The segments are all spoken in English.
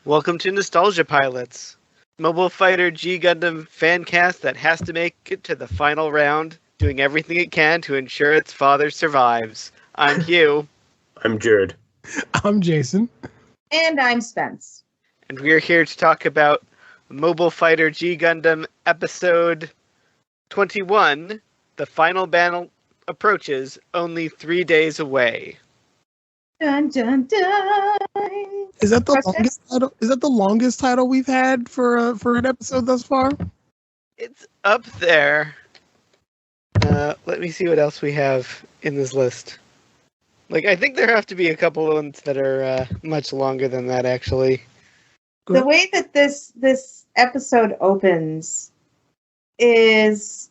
Welcome to Nostalgia Pilots, Mobile Fighter G Gundam fan cast that has to make it to the final round, doing everything it can to ensure its father survives. I'm Hugh. I'm Jurd. I'm Jason. And I'm Spence. And we're here to talk about Mobile Fighter G Gundam episode 21. The final battle approaches, only 3 days away. Dun dun dun. Is that the longest title? Is that the longest title we've had for an episode thus far? It's up there. Let me see what else we have in this list. I think there have to be a couple ones that are much longer than that, actually. The way that this episode opens is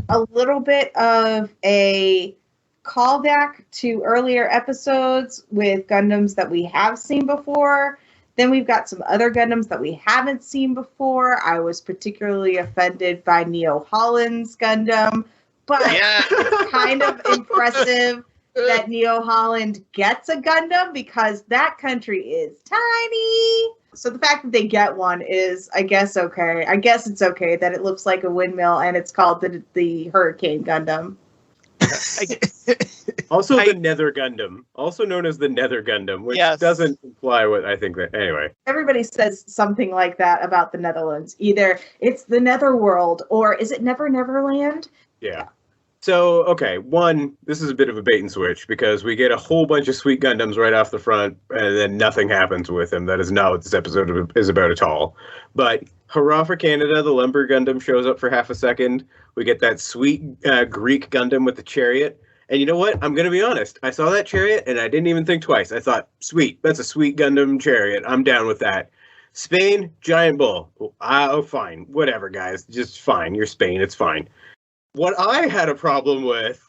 a little bit of a callback to earlier episodes with Gundams that we have seen before. Then we've got some other Gundams that we haven't seen before. I was particularly offended by Neo Holland's Gundam, but it's kind of impressive that Neo Holland gets a Gundam because that country is tiny. So the fact that they get one is, I guess, okay. I guess it's okay that it looks like a windmill and it's called the Hurricane Gundam. Also the Nether Gundam, also known as the Nether Gundam, which doesn't imply what I think that... Anyway. Everybody says something like that about the Netherlands. Either it's the Netherworld or is it Never Neverland? Yeah. So, okay, one, this is a bit of a bait and switch because we get a whole bunch of sweet Gundams right off the front and then nothing happens with them. That is not what this episode is about at all. But hurrah for Canada, the Lumber Gundam shows up for half a second. We get that sweet Greek Gundam with the chariot. And you know what? I'm going to be honest. I saw that chariot and I didn't even think twice. I thought, sweet, that's a sweet Gundam chariot. I'm down with that. Spain, giant bull. Oh, fine. Whatever, guys. Just fine. You're Spain. It's fine. What I had a problem with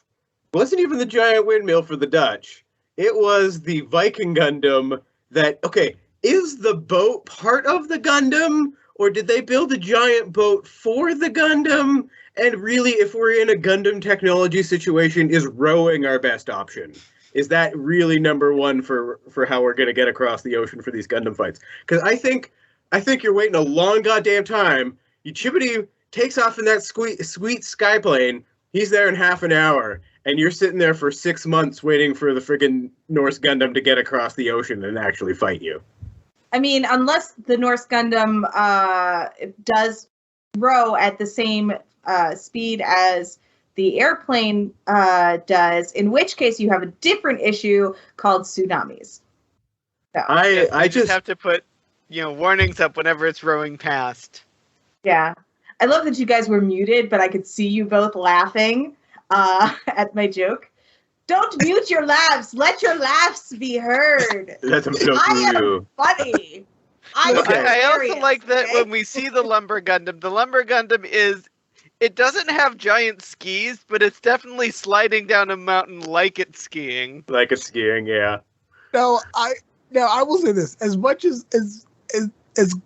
wasn't even the giant windmill for the Dutch. It was the Viking Gundam that, okay, is the boat part of the Gundam? Or did they build a giant boat for the Gundam? And really, if we're in a Gundam technology situation, is rowing our best option? Is that really number one for how we're going to get across the ocean for these Gundam fights? Because I think you're waiting a long goddamn time. Chibity takes off in that sweet skyplane. He's there in half an hour, and you're sitting there for 6 months waiting for the friggin' Norse Gundam to get across the ocean and actually fight you. I mean, unless the Norse Gundam does row at the same speed as the airplane does, in which case you have a different issue called tsunamis. So. I just have to put warnings up whenever it's rowing past. Yeah. I love that you guys were muted, but I could see you both laughing at my joke. Don't mute your laughs. Let your laughs be heard. Let them go I am through. funny. I also like that when we see the Lumber Gundam it doesn't have giant skis, but it's definitely sliding down a mountain like it's skiing. Like it's skiing, yeah. Now I will say this: as much as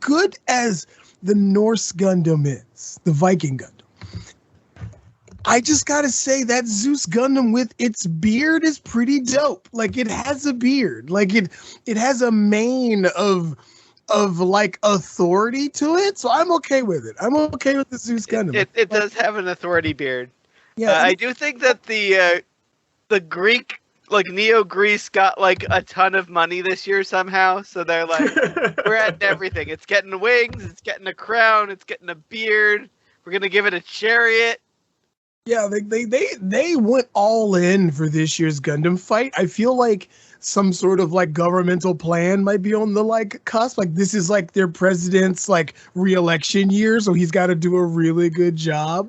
good as the Norse Gundam is, the Viking Gundam, I just gotta say that Zeus Gundam with its beard is pretty dope. It has a beard. It has a mane of authority to it, so I'm okay with it. I'm okay with the Zeus Gundam. It does have an authority beard. Yeah, I do think that the Greek, Neo Greece, got a ton of money this year somehow. So they're we're adding everything. It's getting wings. It's getting a crown. It's getting a beard. We're gonna give it a chariot. Yeah, they went all in for this year's Gundam fight. I feel like some sort of governmental plan might be on the cusp. This is their president's re-election year, so he's got to do a really good job.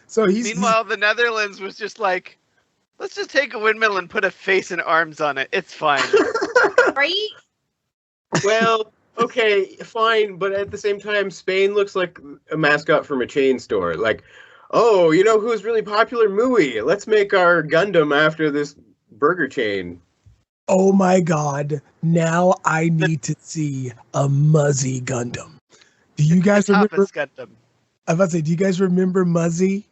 So Meanwhile, the Netherlands was just let's just take a windmill and put a face and arms on it. It's fine. Right? Well, okay, fine, but at the same time, Spain looks like a mascot from a chain store. Oh, you know who's really popular? Mooey. Let's make our Gundam after this burger chain. Oh my God. Now I need to see a Muzzy Gundam. Do you guys remember? Gundam. I was about to say, do you guys remember Muzzy,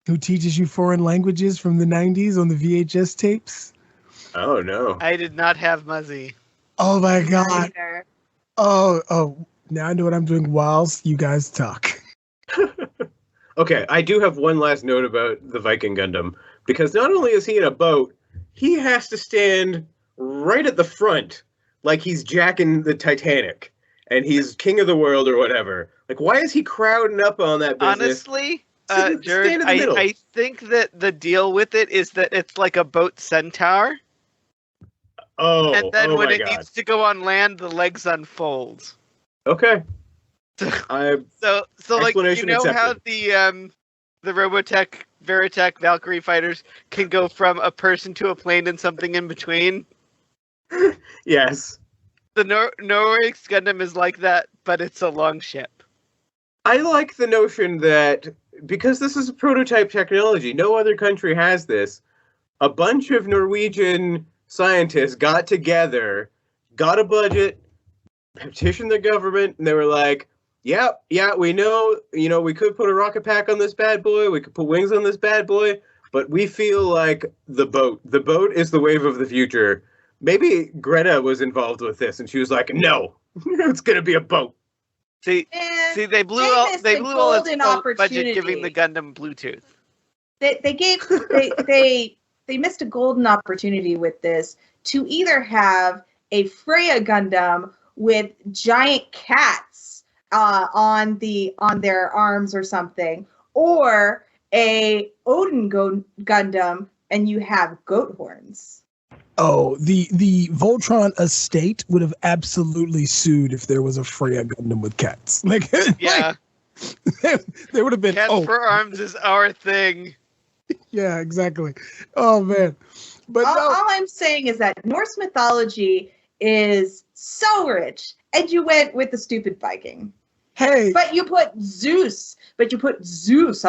who teaches you foreign languages from the 90s on the VHS tapes? Oh, no. I did not have Muzzy. Oh my God. Oh, now I know what I'm doing whilst you guys talk. Okay, I do have one last note about the Viking Gundam, because not only is he in a boat, he has to stand right at the front, like he's Jack in the Titanic, and he's king of the world or whatever. Like, why is he crowding up on that business? Honestly, Stand Jurd, in the middle. I think that the deal with it is that it's like a boat Centaur, Oh, and then oh when my it God. needs to go on land, the legs unfold. Okay. So I like, you Explanation know how accepted. the Robotech, Veritech, Valkyrie fighters can go from a person to a plane and something in between? Yes. The Norway's Gundam is like that, but it's a long ship. I like the notion that because this is a prototype technology, no other country has this. A bunch of Norwegian scientists got together, got a budget, petitioned the government, and they were like, yeah, we know, we could put a rocket pack on this bad boy, we could put wings on this bad boy, but we feel like the boat is the wave of the future. Maybe Greta was involved with this, and she was like, no, it's going to be a boat. See, they blew all its budget giving the Gundam Bluetooth. They missed a golden opportunity with this to either have a Freya Gundam with giant cats on their arms or something, or a Odin Gundam and you have goat horns. Oh, the Voltron estate would have absolutely sued if there was a Freya Gundam with cats. Like, yeah, they would have been. Cats for arms is our thing. Yeah, exactly. Oh man, but all I'm saying is that Norse mythology is so rich, and you went with the stupid Viking. Hey, but you put Zeus on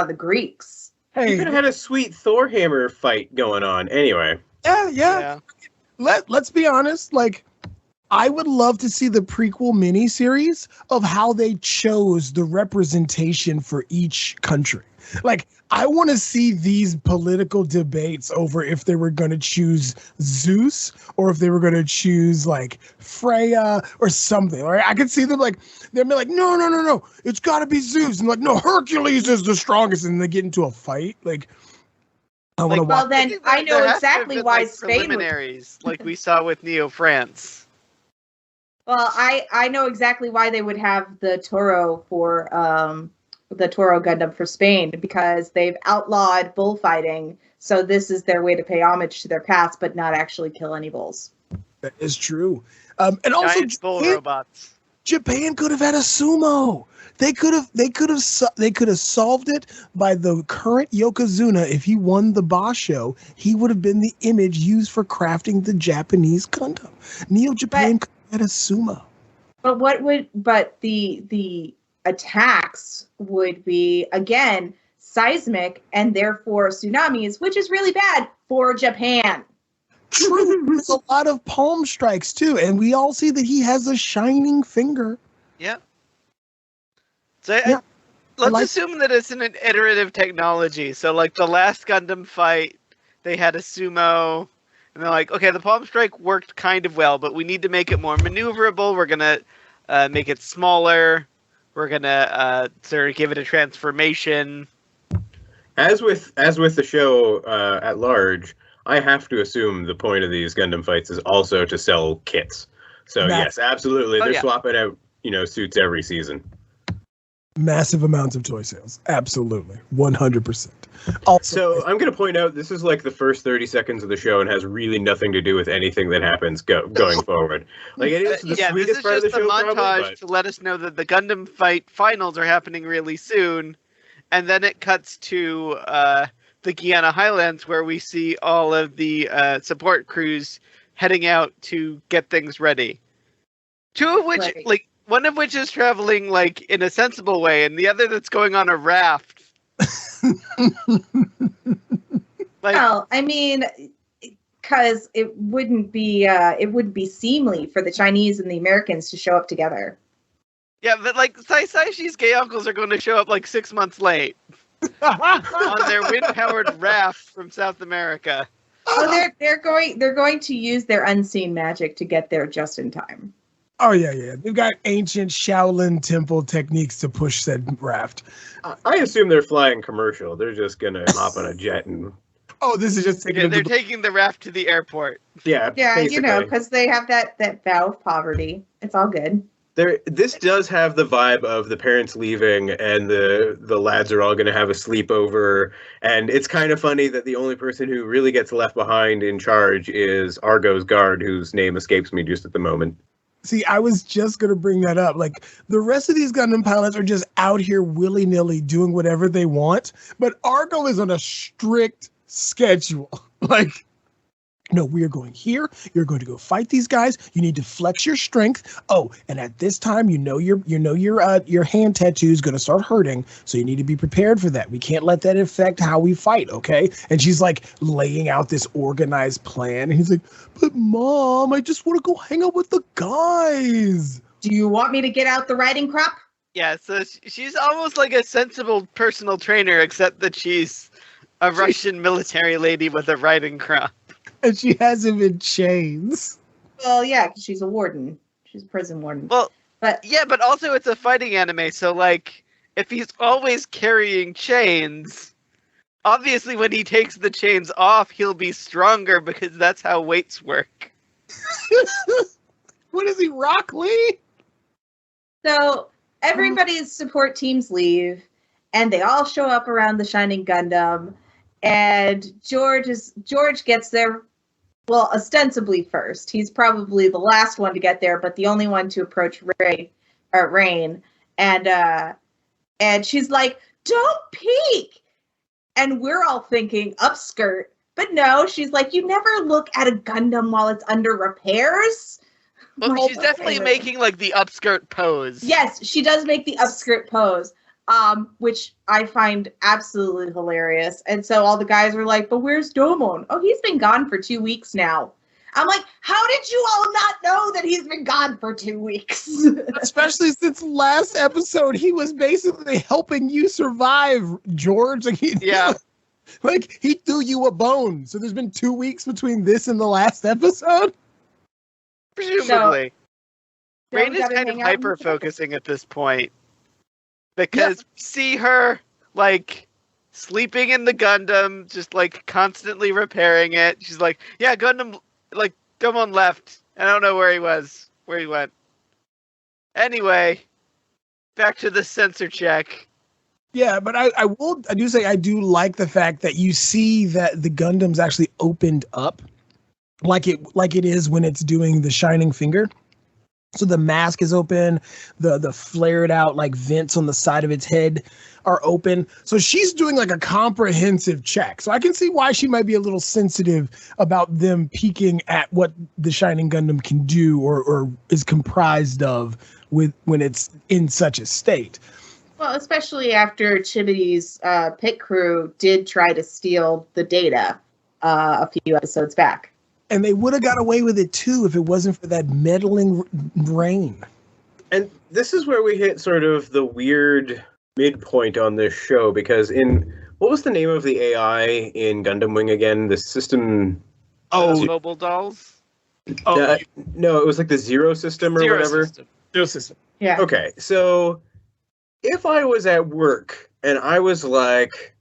the Greeks. Hey, you could have had a sweet Thor hammer fight going on. Anyway. Yeah. Let's be honest. Like, I would love to see the prequel miniseries of how they chose the representation for each country. Like, I want to see these political debates over if they were going to choose Zeus or if they were going to choose like Freya or something. Right? I could see them like, they'd be like, no, it's got to be Zeus. And like, no, Hercules is the strongest. And they get into a fight. Like, I want to watch. Well, then I know exactly why Spain preliminaries, like we saw with Neo France. Well, I know exactly why they would have the Toro for the Toro Gundam for Spain, because they've outlawed bullfighting. So this is their way to pay homage to their past, but not actually kill any bulls. That is true. And also, bull robots. Japan could have had a sumo. They could have solved it by the current Yokozuna. If he won the Basho, he would have been the image used for crafting the Japanese Gundam. Neo Japan could have had a sumo. But the attacks would be, again, seismic and therefore tsunamis, which is really bad for Japan. True. There's a lot of palm strikes too, and we all see that he has a shining finger. Yeah. So let's assume that it's an iterative technology. So like the last Gundam fight, they had a sumo, and they're like, okay, the palm strike worked kind of well, but we need to make it more maneuverable. We're gonna make it smaller. We're gonna sort of give it a transformation. As with the show at large, I have to assume the point of these Gundam fights is also to sell kits. So yes, absolutely, they're swapping out suits every season. Massive amounts of toy sales, absolutely, 100%. Also, so I'm going to point out this is like the first 30 seconds of the show and has really nothing to do with anything that happens going forward. Like it is the sweetest part of the show, montage to let us know that the Gundam fight finals are happening really soon, and then it cuts to the Guyana Highlands where we see all of the support crews heading out to get things ready. Two of which, like, one of which is traveling like in a sensible way, and the other that's going on a raft. Well, I mean, because it wouldn't be seemly for the Chinese and the Americans to show up together. Yeah, but like Saishi's gay uncles are going to show up like 6 months late on their wind-powered raft from South America. Oh, they're going to use their unseen magic to get there just in time. Oh yeah. They've got ancient Shaolin temple techniques to push said raft. I assume they're flying commercial. They're just gonna hop on a jet and Oh, this is just taking Yeah, them they're to taking the raft to the airport. yeah, Yeah, basically. because they have that vow of poverty. It's all good. This does have the vibe of the parents leaving and the lads are all going to have a sleepover, and it's kind of funny that the only person who really gets left behind in charge is Argo's guard, whose name escapes me just at the moment. See, I was just going to bring that up. Like, the rest of these Gundam pilots are just out here willy-nilly doing whatever they want, but Argo is on a strict schedule. Like, no, we are going here. You're going to go fight these guys. You need to flex your strength. Oh, and at this time, your hand tattoo is going to start hurting, so you need to be prepared for that. We can't let that affect how we fight, okay? And she's like laying out this organized plan, and he's like, "But Mom, I just want to go hang out with the guys." Do you want me to get out the riding crop? Yeah, so she's almost like a sensible personal trainer, except that she's a Russian military lady with a riding crop. And she has him in chains. Well, yeah, because she's a warden. She's a prison warden. Well, but yeah, but also it's a fighting anime, so like, if he's always carrying chains, obviously when he takes the chains off, he'll be stronger because that's how weights work. What is he, Rock Lee? So everybody's support teams leave, and they all show up around the Shining Gundam. And George gets there, well, ostensibly first. He's probably the last one to get there, but the only one to approach Rain. And she's like, "Don't peek!" And we're all thinking upskirt, but no, she's like, "You never look at a Gundam while it's under repairs." Well, Like, she's definitely okay. making like the upskirt pose. Yes, she does make the upskirt pose. Which I find absolutely hilarious. And so all the guys are like, "But where's Domon?" "Oh, he's been gone for 2 weeks now." I'm like, how did you all not know that he's been gone for 2 weeks? Especially since last episode, he was basically helping you survive, George. Like, Yeah. like he threw you a bone. So there's been 2 weeks between this and the last episode. Presumably. Rain we is gotta kind of hang out and- hyper-focusing at this point. Because we see her, like, sleeping in the Gundam, just, like, constantly repairing it. She's like, "Yeah, Gundam, like, Domon left. I don't know where he went." Anyway, back to the sensor check. Yeah, but I do say I do like the fact that you see that the Gundam's actually opened up like it is when it's doing the Shining Finger. So the mask is open, the flared out like vents on the side of its head are open. So she's doing like a comprehensive check. So I can see why she might be a little sensitive about them peeking at what the Shining Gundam can do or is comprised of when it's in such a state. Well, especially after Chibity's pit crew did try to steal the data a few episodes back. And they would have got away with it too if it wasn't for that meddling Rain. And this is where we hit sort of the weird midpoint on this show, because what was the name of the AI in Gundam Wing again? The system... Mobile dolls? No, it was like the Zero system or whatever. Zero system. Yeah. Okay, so if I was at work and I was like,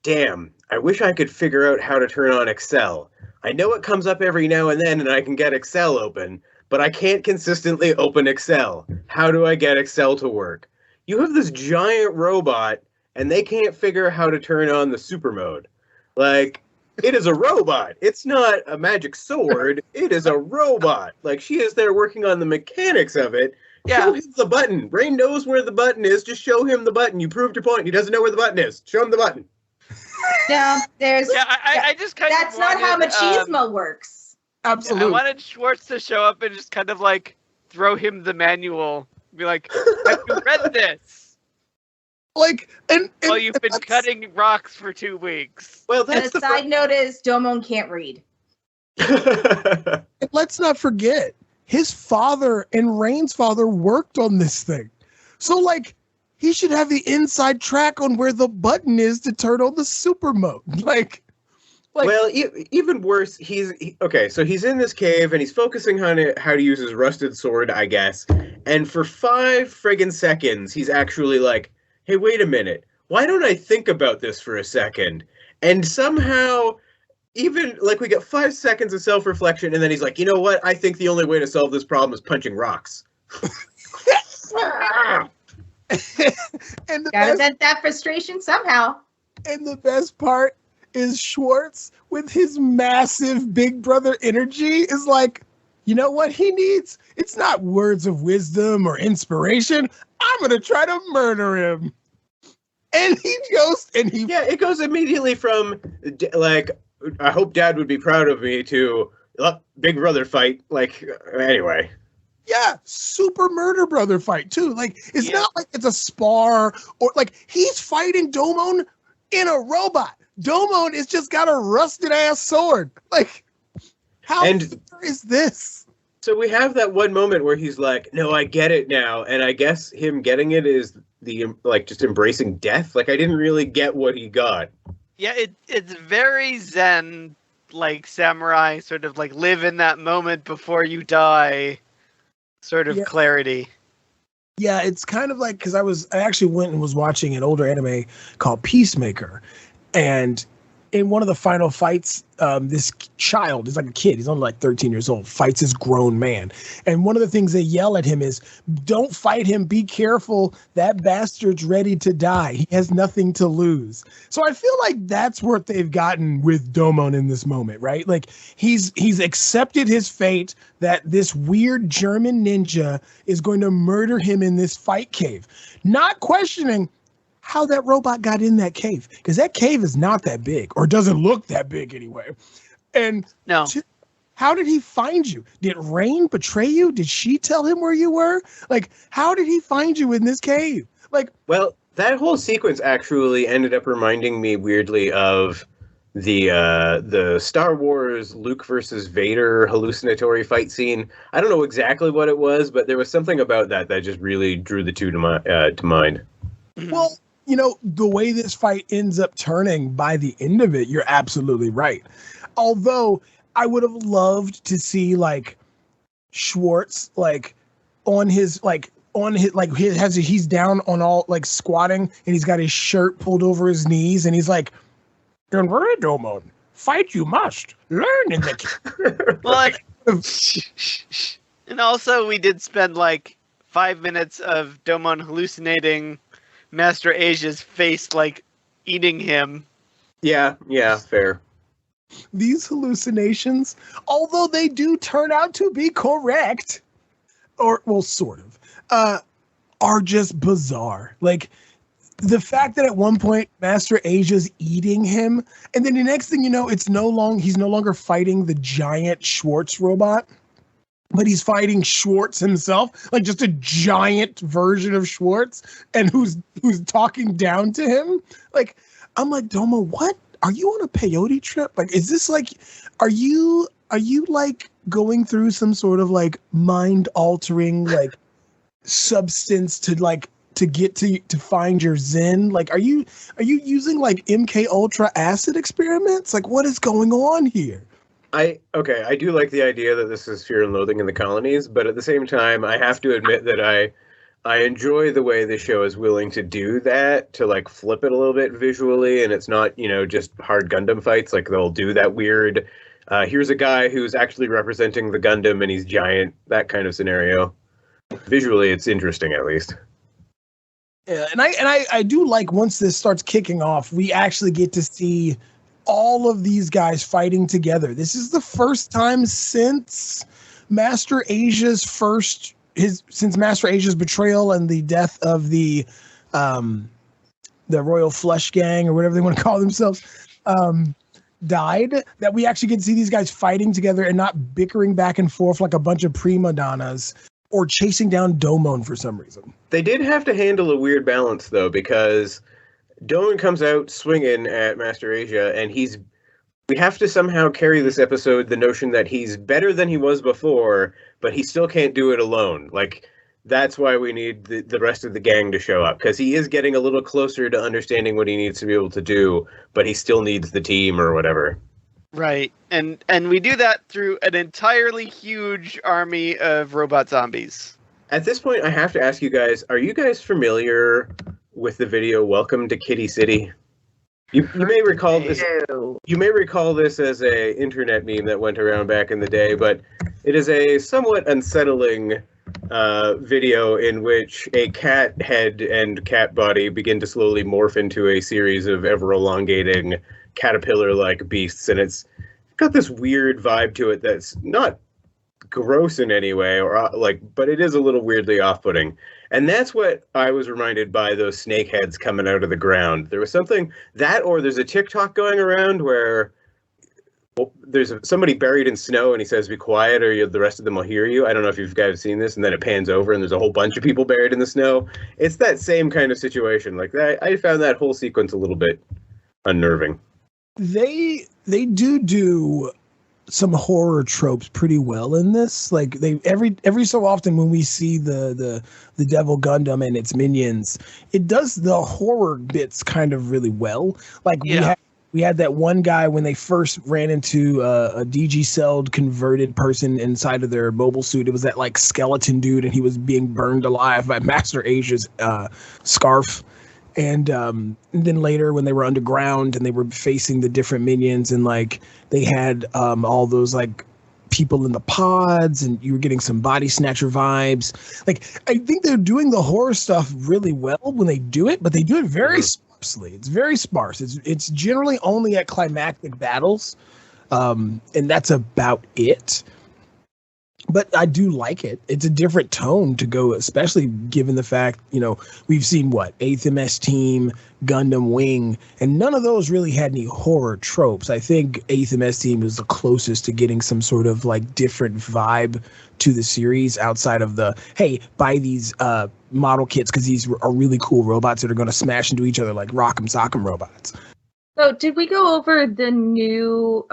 "Damn, I wish I could figure out how to turn on Excel. I know it comes up every now and then and I can get Excel open, but I can't consistently open Excel. How do I get Excel to work?" You have this giant robot and they can't figure how to turn on the super mode. Like, it is a robot. It's not a magic sword. It is a robot. Like, she is there working on the mechanics of it. Yeah. Show him the button. Rain knows where the button is. Just show him the button. You proved your point. He doesn't know where the button is. Show him the button. No, there's. Yeah, I just kind That's of not how wanted, machismo works. Absolutely. I wanted Schwartz to show up and just kind of like throw him the manual. Be like, "Have you read this? Like, and Well, you've been that's- cutting rocks for 2 weeks." Well, And that's the side note is Domon can't read. And let's not forget, his father and Rain's father worked on this thing. So, like, he should have the inside track on where the button is to turn on the super mode. Like, Like, well, even worse, okay, so he's in this cave and he's focusing on how to use his rusted sword, I guess. And for 5 friggin' seconds, he's actually like, hey, wait a minute. Why don't I think about this for a second? And somehow, even, like, we get 5 seconds of self-reflection, and then he's like, you know what? I think the only way to solve this problem is punching rocks. and Gotta vent that frustration somehow. And the best part is Schwartz, with his massive big brother energy, is like, you know what he needs? It's not words of wisdom or inspiration. I'm going to try to murder him. And he goes, Yeah, it goes immediately from, like, I hope Dad would be proud of me, to, big brother fight. Like, anyway. Yeah, super murder brother fight, too. Like, it's not like it's a spar, or, like, he's fighting Domon in a robot. Domon has just got a rusted-ass sword. Like, how is this? So we have that one moment where he's like, no, I get it now. And I guess him getting it is just embracing death. Like, I didn't really get what he got. Yeah, it's very Zen, like, samurai, sort of, like, live in that moment before you die sort of clarity. Yeah, it's kind of like, because I actually went and was watching an older anime called Peacemaker. And in one of the final fights, this child is like a kid. He's only like 13 years old, fights this grown man. And one of the things they yell at him is, don't fight him. Be careful. That bastard's ready to die. He has nothing to lose. So I feel like that's what they've gotten with Domon in this moment, right? Like he's accepted his fate that this weird German ninja is going to murder him in this fight cave, not questioning how that robot got in that cave, because that cave is not that big, or doesn't look that big anyway. And no, how did he find you? Did Rain betray you? Did she tell him where you were? Like, how did he find you in this cave? Like, well, that whole sequence actually ended up reminding me weirdly of the Star Wars Luke versus Vader hallucinatory fight scene. I don't know exactly what it was, but there was something about that just really drew the two to mind. Well, you know, the way this fight ends up turning by the end of it, you're absolutely right. Although I would have loved to see like Schwartz he's down on all like squatting, and he's got his shirt pulled over his knees, and he's like, "Don't worry, Domon. Fight you must. Learn in the like." And also, we did spend like 5 minutes of Domon hallucinating Master Asia's face, like, eating him. Yeah, fair. These hallucinations, although they do turn out to be correct, or, well, sort of, are just bizarre. Like, the fact that at one point Master Asia's eating him, and then the next thing you know, he's no longer fighting the giant Schwartz robot, but he's fighting Schwartz himself, like just a giant version of Schwartz, and who's talking down to him. Like, I'm like, Doma, what? Are you on a peyote trip? Like, is this like, are you like going through some sort of like mind altering like substance to get to find your Zen? Like, are you using like MK Ultra acid experiments? Like, what is going on here? I do like the idea that this is Fear and Loathing in the Colonies, but at the same time, I have to admit that I enjoy the way the show is willing to do that, to like flip it a little bit visually, and it's not, just hard Gundam fights. Like they'll do that weird, here's a guy who's actually representing the Gundam and he's giant, that kind of scenario. Visually, it's interesting at least. Yeah, and I do like once this starts kicking off, we actually get to see all of these guys fighting together. This is the first time since Master Asia's betrayal and the death of the Royal Flush Gang, or whatever they want to call themselves, died, that we actually get to see these guys fighting together and not bickering back and forth like a bunch of prima donnas or chasing down Domon for some reason. They did have to handle a weird balance, though, because Domon comes out swinging at Master Asia, and we have to somehow carry this episode the notion that he's better than he was before, but he still can't do it alone. Like, that's why we need the rest of the gang to show up, because he is getting a little closer to understanding what he needs to be able to do, but he still needs the team or whatever. Right, and we do that through an entirely huge army of robot zombies. At this point, I have to ask you guys: are you guys familiar with the video "Welcome to Kitty City"? You may recall this. You may recall this as a internet meme that went around back in the day, but it is a somewhat unsettling video in which a cat head and cat body begin to slowly morph into a series of ever-elongating caterpillar-like beasts, and it's got this weird vibe to it that's not gross in any way, or but it is a little weirdly off-putting. And that's what I was reminded by those snake heads coming out of the ground. There was something that, or there's a TikTok going around where there's somebody buried in snow and he says, "Be quiet or the rest of them will hear you." I don't know if you guys have seen this, and then it pans over and there's a whole bunch of people buried in the snow. It's that same kind of situation. Like that, I found that whole sequence a little bit unnerving. They do some horror tropes pretty well in this. Like they every so often when we see the Devil Gundam and its minions, it does the horror bits kind of really well. Like we had that one guy when they first ran into a DG-celled converted person inside of their mobile suit. It was that like skeleton dude, and he was being burned alive by Master Asia's scarf. And then later when they were underground and they were facing the different minions, and like they had all those like people in the pods, and you were getting some body snatcher vibes. Like I think they're doing the horror stuff really well when they do it, but they do it very sparsely. It's very sparse. It's generally only at climactic battles, and that's about it. But I do like it. It's a different tone to go, especially given the fact, we've seen 8th MS Team, Gundam Wing, and none of those really had any horror tropes. I think 8th MS Team was the closest to getting some sort of like different vibe to the series outside of the, hey, buy these model kits because these are really cool robots that are going to smash into each other like Rock'em Sock'em robots. So did we go over the new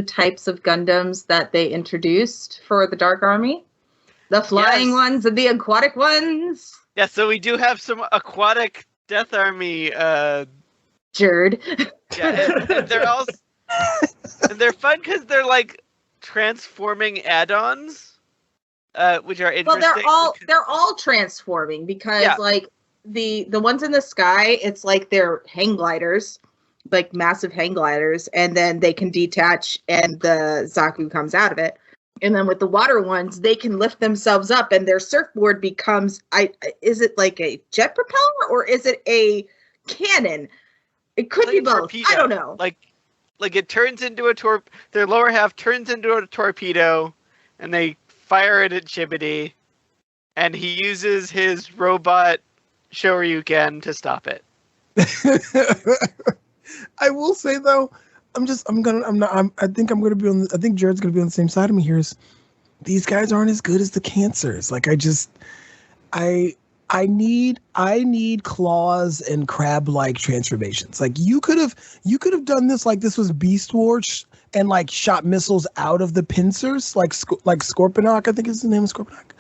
types of Gundams that they introduced for the Dark Army? The flying ones and the aquatic ones? Yeah, so we do have some aquatic Death Army Jurd. Yeah, and they're all and they're fun because they're like transforming add-ons, which are interesting. Well, they're all transforming because like the ones in the sky, it's like they're hang gliders, like massive hang gliders, and then they can detach and the Zaku comes out of it. And then with the water ones, they can lift themselves up and their surfboard becomes, is it like a jet propeller or is it a cannon? It could be both. Torpedo. I don't know. Like it turns into a their lower half turns into a torpedo, and they fire it at Chibity, and he uses his robot Shoryuken to stop it. I will say though, I think I'm gonna be on. I think Jurd's gonna be on the same side of me here. Is these guys aren't as good as the Cancers? Like I need claws and crab-like transformations. Like you could have done this like this was Beast Wars and like shot missiles out of the pincers like Scorponok. I think his name is Scorponok.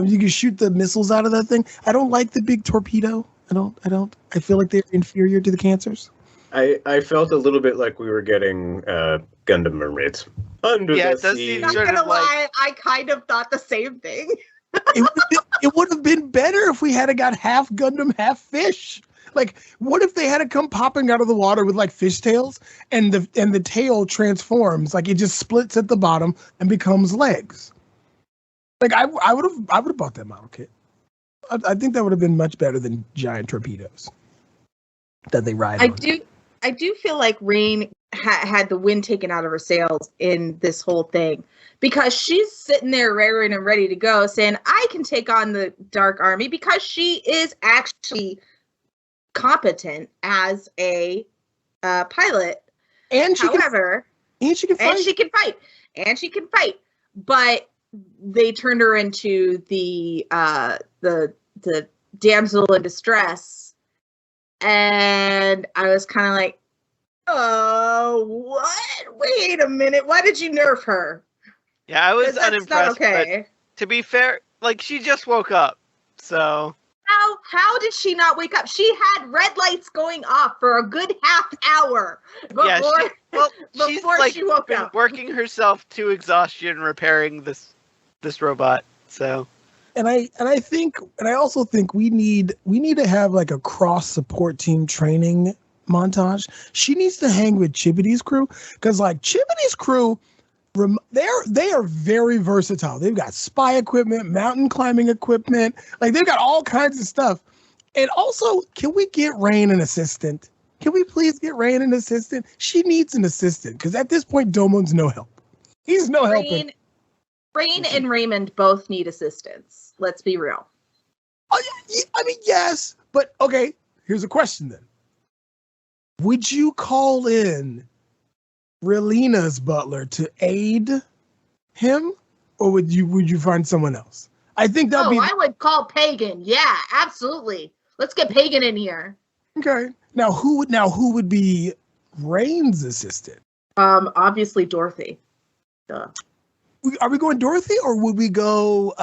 You can shoot the missiles out of that thing. I don't like the big torpedo. I don't. I feel like they're inferior to the Cancers. I felt a little bit like we were getting Gundam mermaids under the sea. Not gonna lie, I kind of thought the same thing. It would have been better if we had got half Gundam, half fish. Like, what if they had to come popping out of the water with like fish tails, and the tail transforms, like it just splits at the bottom and becomes legs. Like I would have bought that model kit. I think that would have been much better than giant torpedoes that they ride on. I do feel like Rain had the wind taken out of her sails in this whole thing, because she's sitting there raring and ready to go saying, I can take on the Dark Army, because she is actually competent as a pilot. And she can fight. But they turned her into the damsel in distress. And I was kind of like, oh, what? Wait a minute. Why did you nerf her? Yeah, I was unimpressed. Not okay. But to be fair, like she just woke up, so How did she not wake up? She had red lights going off for a good half hour before, she's she woke been up. working herself to exhaustion repairing this robot. So, and I also think we need to have like a cross support team training montage. She needs to hang with Chibity's crew, because like Chibity's crew, they are very versatile. They've got spy equipment, mountain climbing equipment, like they've got all kinds of stuff. And also, can we get Rain an assistant? Can we please get Rain an assistant? She needs an assistant, because at this point, Domon's no help. He's no help. Rain and Raymond both need assistance. Let's be real. Oh, yeah, I mean, yes, but okay. Here's a question then: would you call in Relina's butler to aid him, or would you find someone else? I think that. I would call Pagan. Yeah, absolutely. Let's get Pagan in here. Okay. Now who would be Rain's assistant? Obviously Dorothy. Duh. Are we going Dorothy, or would we go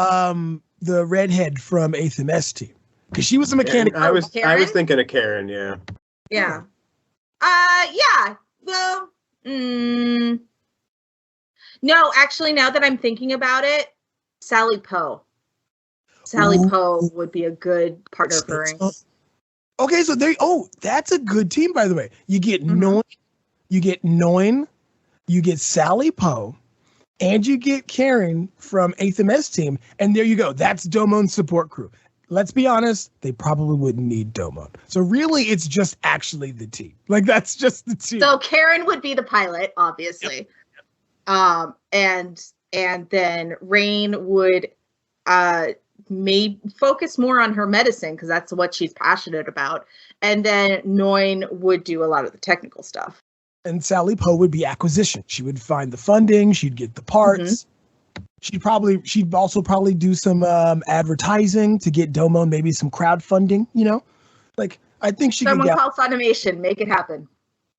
the redhead from 8th MS team? Because she was a mechanic. I was thinking of Karen. Yeah. Yeah. Yeah. Well. No, actually, now that I'm thinking about it, Sally Poe. Sally Poe would be a good partner for her. Okay, so that's a good team, by the way. You get Noin, you get Sally Poe, and you get Karen from 8th MS team, and there you go. That's Domon's support crew. Let's be honest, they probably wouldn't need Domon. So really, it's just actually the team. Like, that's just the team. So Karen would be the pilot, obviously. Yep. And then Rain would focus more on her medicine, because that's what she's passionate about. And then Noin would do a lot of the technical stuff. And Sally Poe would be acquisition. She would find the funding. She'd get the parts. She'd also probably do some advertising to get Domon maybe some crowdfunding. You know, like I think she. Someone call Funimation, make it happen.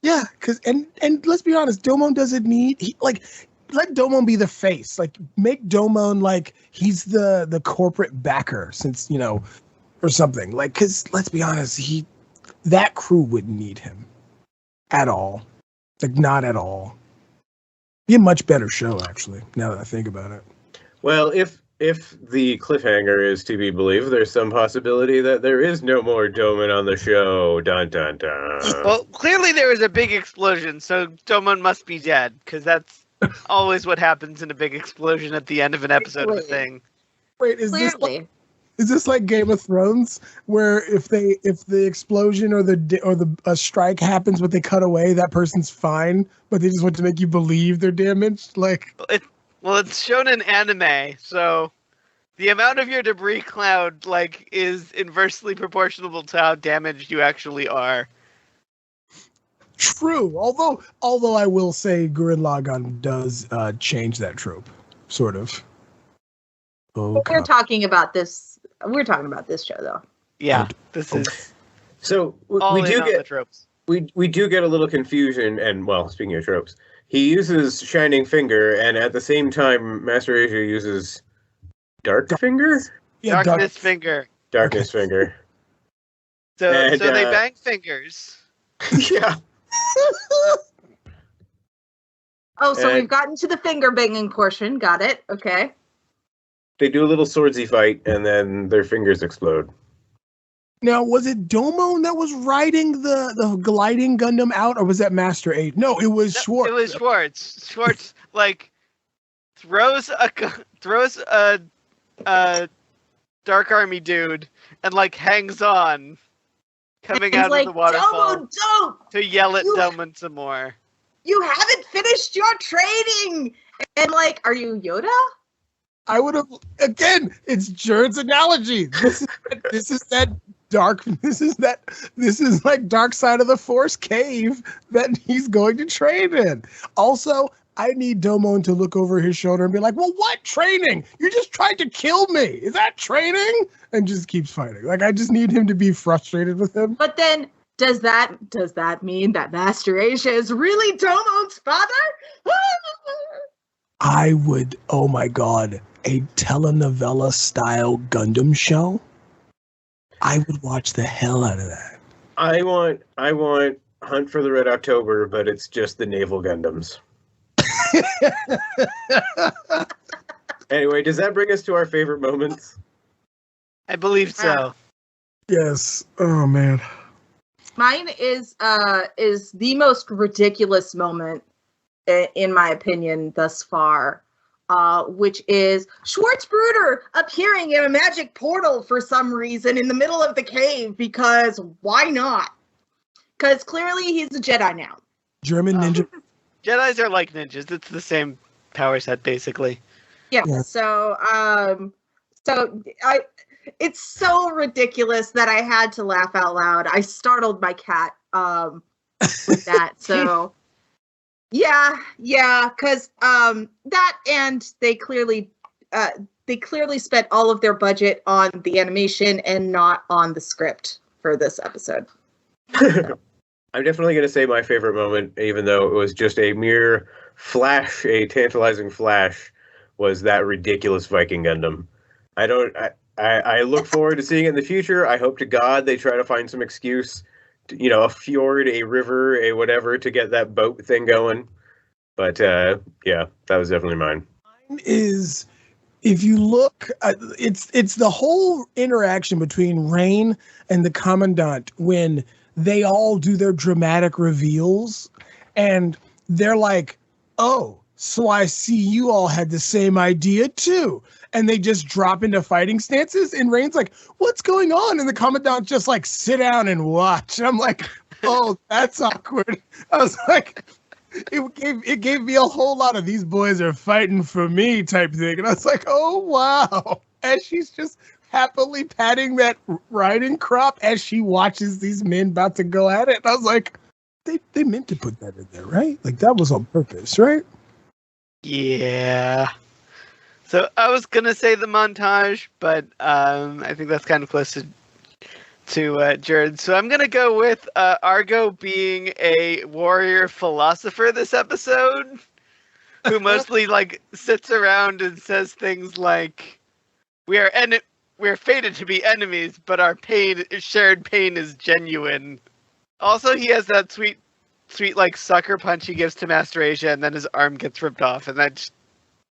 Yeah, because and let's be honest, Domon doesn't need let Domon be the face. Like make Domon like he's the corporate backer, since or something. Like, because let's be honest, that crew wouldn't need him at all. Like, not at all. Be a much better show, actually, now that I think about it. Well, if the cliffhanger is to be believed, there's some possibility that there is no more Domon on the show. Dun dun dun. Well, clearly there was a big explosion, so Domon must be dead, because that's always what happens in a big explosion at the end of an episode of a thing. Wait, is this like Game of Thrones, where if the explosion or a strike happens, but they cut away, that person's fine, but they just want to make you believe they're damaged? Like, it's shown in anime, so the amount of your debris cloud is inversely proportional to how damaged you actually are. True. Although I will say Gurren Lagann does change that trope, sort of. Oh, we're talking about this show, though. Yeah, this is. So we do get the tropes. We do get a little confusion, and well, speaking of tropes, he uses Shining Finger, and at the same time, Master Asia uses Dark Finger. Yeah, Darkness Finger. Darkness Finger. So they bang fingers. Yeah. We've gotten to the finger banging portion. Got it. Okay. They do a little swordsy fight, and then their fingers explode. Now, was it Domon that was riding the gliding Gundam out, or was that Master 8? No, it was Schwartz. It was Schwartz. Schwartz throws a Dark Army dude and hangs on, coming out of the waterfall to yell at Domon some more. You haven't finished your training, and are you Yoda? I would have again. It's Jurd's analogy. This is like Dark Side of the Force cave that he's going to train in. Also, I need Domon to look over his shoulder and be like, "Well, what training? You just tried to kill me. Is that training?" And just keeps fighting. I just need him to be frustrated with him. But then, does that mean that Master Asia is really Domon's father? I would. Oh my God. A telenovela style Gundam show. I would watch the hell out of that. I want Hunt for the Red October, but it's just the naval Gundams. Anyway, does that bring us to our favorite moments? I believe so. Yes. Oh man. Mine is the most ridiculous moment, in my opinion, thus far, which is Schwartzbruder appearing in a magic portal for some reason in the middle of the cave, because why not? Because clearly he's a Jedi now. German ninja. Jedis are like ninjas. It's the same power set, basically. Yeah. So it's so ridiculous that I had to laugh out loud. I startled my cat with that. So yeah, because that, and they clearly spent all of their budget on the animation and not on the script for this episode. I'm definitely going to say my favorite moment, even though it was just a mere flash, a tantalizing flash, was that ridiculous Viking Gundam. I look forward to seeing it in the future. I hope to God they try to find some excuse, to, a fjord, a river, a whatever, to get that boat thing going. But yeah, that was definitely mine. Mine is, if you look, it's the whole interaction between Rain and the Commandant when they all do their dramatic reveals, and they're like, "Oh, so I see you all had the same idea too." And they just drop into fighting stances, and Rain's like, "What's going on?" And the Commandant just like, "Sit down and watch." And I'm like, "Oh, that's awkward." I was like, it gave me a whole lot of "these boys are fighting for me" type thing. And I was like, "Oh wow." And she's just happily patting that riding crop as she watches these men about to go at it. And I was like, they meant to put that in there, right? Like that was on purpose, right? Yeah. So I was gonna say the montage, but I think that's kind of close to Jurd. So I'm gonna go with Argo being a warrior philosopher this episode, who mostly like sits around and says things like, "We're fated to be enemies, but our shared pain is genuine." Also, he has that sweet like sucker punch he gives to Master Asia, and then his arm gets ripped off, and that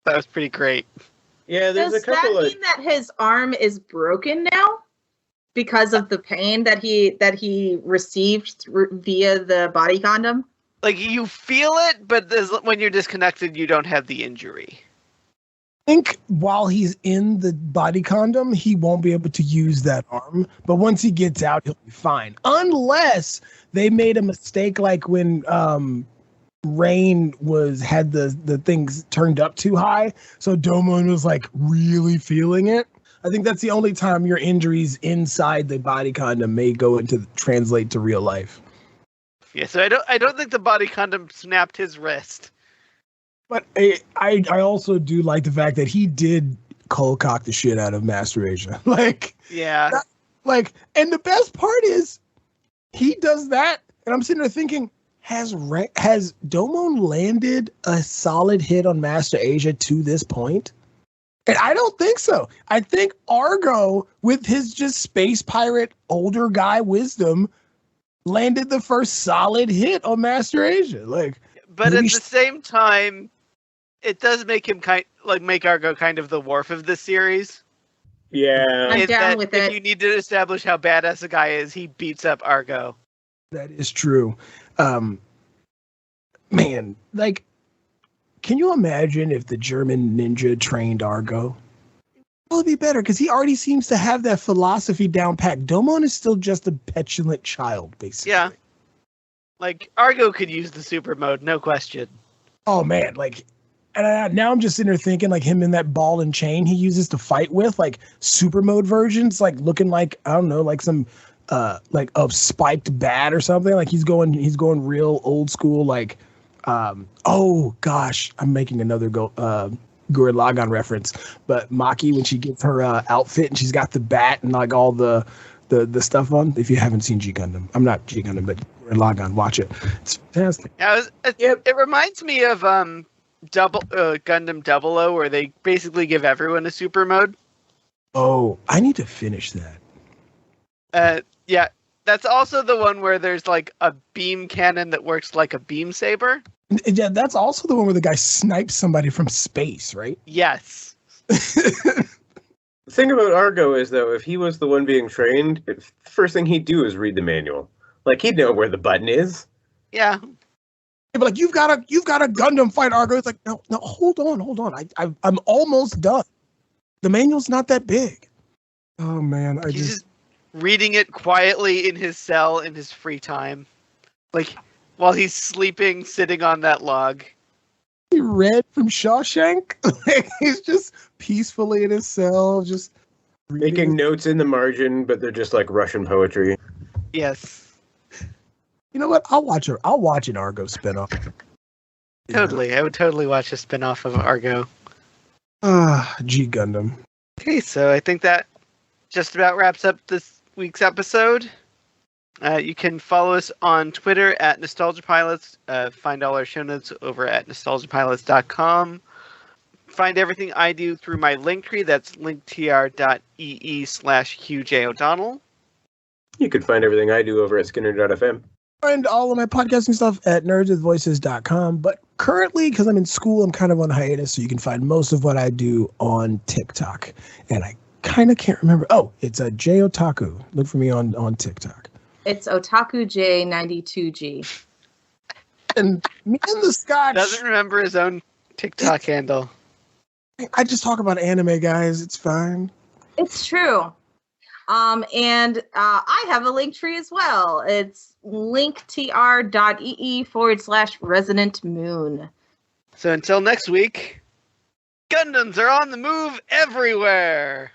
was pretty great. Yeah, there's Does a couple that mean that his arm is broken now because of the pain that he received via the body condom? Like, you feel it, but when you're disconnected, you don't have the injury. I think while he's in the body condom, he won't be able to use that arm. But once he gets out, he'll be fine. Unless they made a mistake, like when Rain had the things turned up too high, so Domon was like really feeling it. I think that's the only time your injuries inside the body condom may go into translate to real life. Yeah, so I don't think the body condom snapped his wrist. But I also do like the fact that he did cold cock the shit out of Master Asia. Yeah. And the best part is he does that, and I'm sitting there thinking, has Domon landed a solid hit on Master Asia to this point? And I don't think so. I think Argo, with his just space pirate older guy wisdom, landed the first solid hit on Master Asia. But at the same time, it does make him make Argo kind of the Worf of this series. Yeah. I'm down with it. If you need to establish how badass a guy is, he beats up Argo. That is true. Man, can you imagine if the German ninja trained Argo? It would be better, because he already seems to have that philosophy down pat. Domon is still just a petulant child, basically. Yeah. Argo could use the super mode, no question. Oh, man, and now I'm just sitting there thinking, him in that ball and chain he uses to fight with, super mode versions, looking like, I don't know, some a spiked bat or something. He's going real old school, oh gosh, I'm making another Gurren Lagann reference, but Maki, when she gets her outfit and she's got the bat and all the stuff on. If you haven't seen G Gundam, I'm not G Gundam, but Gurren Lagann, watch it. It's fantastic. Yeah, it reminds me of Gundam 00, where they basically give everyone a super mode. Oh, I need to finish that. Yeah, that's also the one where there's like a beam cannon that works like a beam saber. Yeah, that's also the one where the guy snipes somebody from space, right? Yes. The thing about Argo is, though, if he was the one being trained, the first thing he'd do is read the manual. Like, he'd know where the button is. Yeah. But like, you've got a Gundam fight, Argo. It's like, no, hold on. I'm almost done. The manual's not that big. Oh man, He's just reading it quietly in his cell in his free time, like while he's sleeping, sitting on that log. He read from Shawshank. He's just peacefully in his cell, just Making notes in the margin, but they're just like Russian poetry. Yes. You know what? I'll watch an Argo spinoff. Totally. I would totally watch a spinoff of Argo. G Gundam. Okay, so I think that just about wraps up this week's episode. You can follow us on Twitter at NostalgiaPilots. Find all our show notes over at nostalgiapilots.com. Find everything I do through my Linktree. That's linktr.ee/Hugh J. O'Donnell. You can find everything I do over at Skinner.fm. Find all of my podcasting stuff at nerdswithvoices.com. But currently, because I'm in school, I'm kind of on hiatus, so you can find most of what I do on TikTok. And I kind of can't remember. Oh, it's a J Otaku. Look for me on TikTok. It's Otaku J92G. And me and the Scotch. Doesn't remember his own TikTok handle. I just talk about anime, guys. It's fine. It's true. And I have a link tree as well. It's linktr.ee/Resonant Moon. So until next week, Gundams are on the move everywhere.